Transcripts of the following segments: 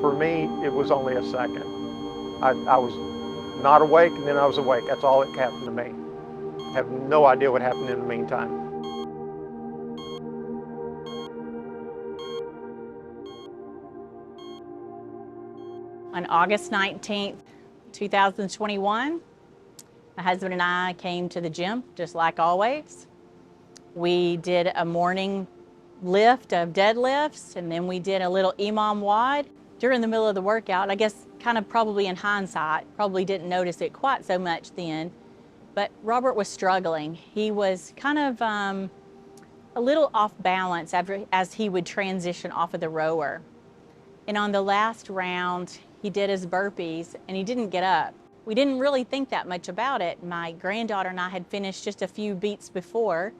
For me, it was only a second. I was not awake, and then I was awake. That's all that happened to me. I have no idea what happened in the meantime. On August 19th, 2021, my husband and I came to the gym, just like always. We did a morning lift of deadlifts, and then we did a little imam wide during the middle of the workout. I guess kind of probably in hindsight, probably didn't notice it quite so much then, but Robert was struggling. He was kind of a little off balance as he would transition off of the rower. And on the last round, he did his burpees and he didn't get up. We didn't really think that much about it. My granddaughter and I had finished just a few beats before,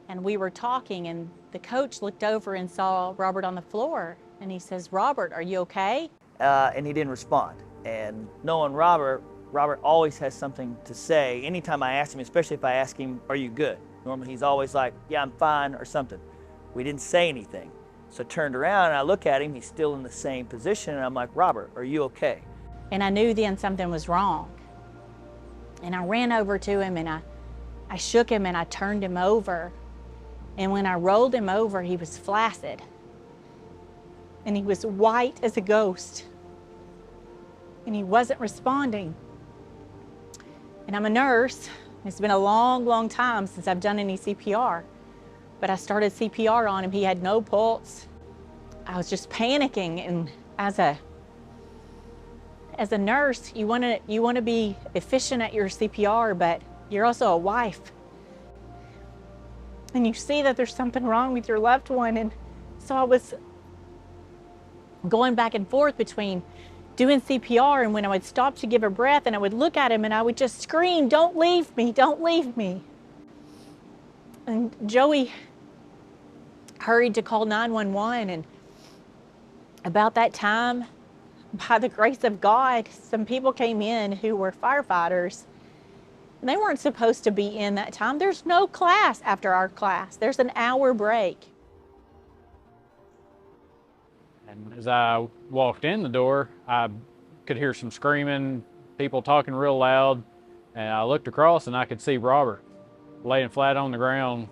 and we were talking, and the coach looked over and saw Robert on the floor, and he says, "Robert, are you okay?" And he didn't respond. And knowing Robert always has something to say. Anytime I ask him, especially if I ask him, "Are you good?" Normally he's always like, "Yeah, I'm fine," or something. We didn't say anything. So I turned around and I look at him, he's still in the same position, and I'm like, "Robert, are you okay?" And I knew then something was wrong. And I ran over to him and I shook him and I turned him over. And when I rolled him over, he was flaccid. And he was white as a ghost. And he wasn't responding. And I'm a nurse. It's been a long, long time since I've done any CPR. But I started CPR on him. He had no pulse. I was just panicking. And as a nurse, you want to be efficient at your CPR, but you're also a wife. And you see that there's something wrong with your loved one. And so I was going back and forth between doing CPR, and when I would stop to give a breath and I would look at him and I would just scream, "Don't leave me, don't leave me." And Joey hurried to call 911, and about that time, by the grace of God, some people came in who were firefighters, and they weren't supposed to be in that time. There's no class after our class. There's an hour break. And as I walked in the door, I could hear some screaming, people talking real loud, and I looked across and I could see Robert laying flat on the ground,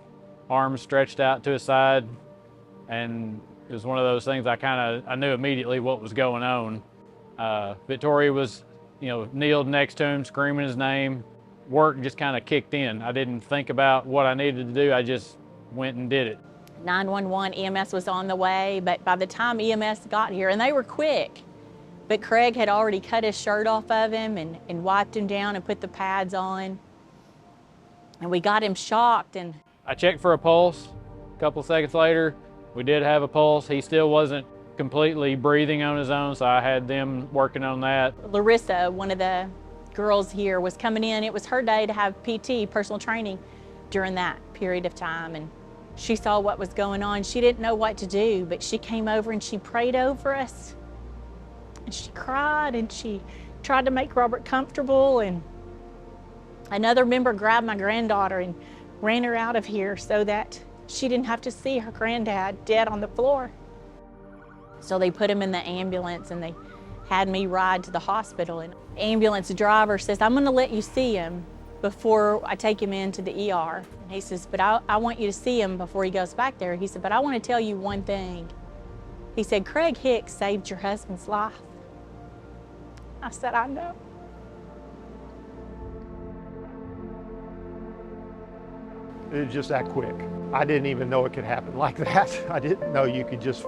arms stretched out to his side, and it was one of those things I knew immediately what was going on. Victoria was, kneeled next to him, screaming his name. Work just kind of kicked in. I didn't think about what I needed to do. I just went and did it. 911 EMS was on the way, but by the time EMS got here, and they were quick, but Craig had already cut his shirt off of him and wiped him down and put the pads on. And we got him shocked. And I checked for a pulse. A couple seconds later, we did have a pulse. He still wasn't completely breathing on his own, so I had them working on that. Larissa, one of the girls here, was coming in. It was her day to have PT, personal training, during that period of time. And she saw what was going on. She didn't know what to do, but she came over and she prayed over us. And she cried and she tried to make Robert comfortable. And another member grabbed my granddaughter and ran her out of here so that she didn't have to see her granddad dead on the floor. So they put him in the ambulance and they had me ride to the hospital. And the ambulance driver says, "I'm gonna let you see him before I take him into the ER. And he says, "But I want you to see him before he goes back there." He said, "But I want to tell you one thing." He said, "Craig Hicks saved your husband's life." I said, "I know." It was just that quick. I didn't even know it could happen like that. I didn't know you could just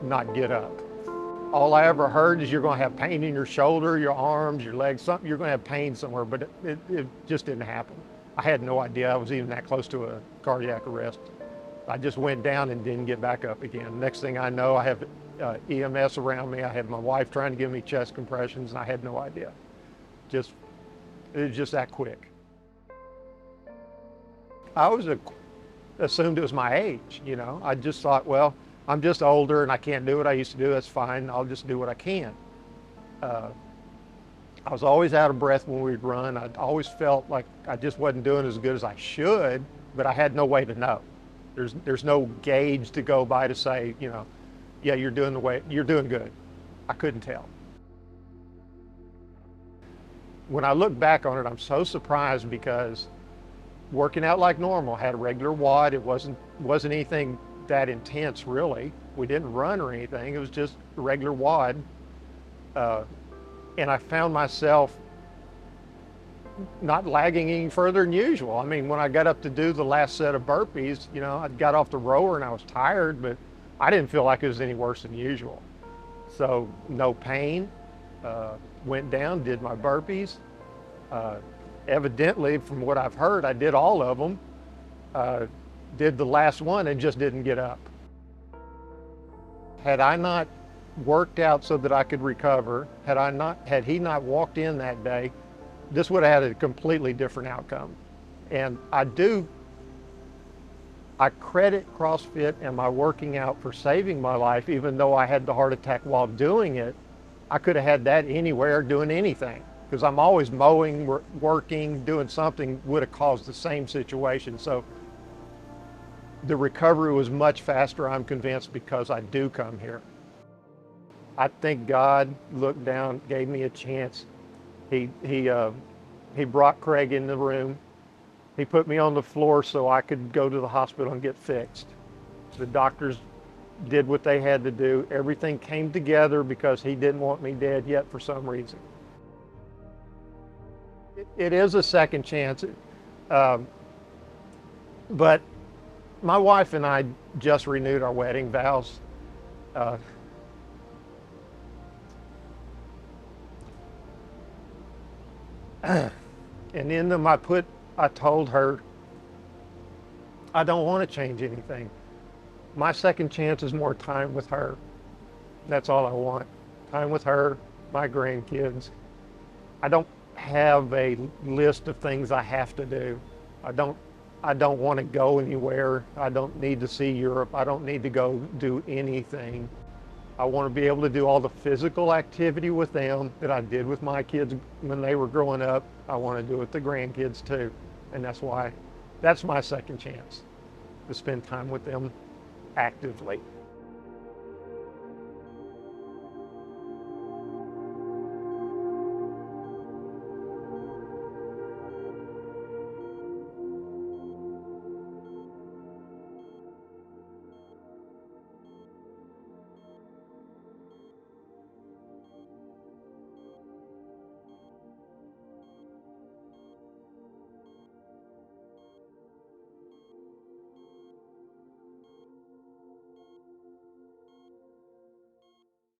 not get up. All I ever heard is you're going to have pain in your shoulder, your arms, your legs, something. You're going to have pain somewhere, but it just didn't happen. I had no idea I was even that close to a cardiac arrest. I just went down and didn't get back up again. Next thing I know, I have EMS around me. I had my wife trying to give me chest compressions, and I had no idea. It was just that quick. I assumed it was my age, I just thought, well, I'm just older and I can't do what I used to do. That's fine. I'll just do what I can. I was always out of breath when we'd run. I always felt like I just wasn't doing as good as I should, but I had no way to know. There's no gauge to go by to say, yeah, you're doing good. I couldn't tell. When I look back on it, I'm so surprised because working out like normal, had a regular WOD. It wasn't anything that intense really. We didn't run or anything. It was just a regular WOD. And I found myself not lagging any further than usual. I mean, when I got up to do the last set of burpees, you know, I got off the rower and I was tired, but I didn't feel like it was any worse than usual. So no pain, went down, did my burpees. Evidently, from what I've heard, I did all of them, did the last one and just didn't get up. Had I not worked out so that I could recover, had he not walked in that day, this would have had a completely different outcome. And I credit CrossFit and my working out for saving my life, even though I had the heart attack while doing it. I could have had that anywhere doing anything, because I'm always mowing, working, doing something would have caused the same situation. So the recovery was much faster, I'm convinced, because I do come here. I think God looked down, gave me a chance. He brought Craig in the room. He put me on the floor so I could go to the hospital and get fixed. The doctors did what they had to do. Everything came together because he didn't want me dead yet for some reason. It is a second chance. But my wife and I just renewed our wedding vows. And in them I told her, I don't want to change anything. My second chance is more time with her. That's all I want. Time with her, my grandkids. I don't have a list of things I have to do. I don't want to go anywhere. I don't need to see Europe. I don't need to go do anything. I want to be able to do all the physical activity with them that I did with my kids when they were growing up. I want to do it with the grandkids too. And that's my second chance, to spend time with them actively.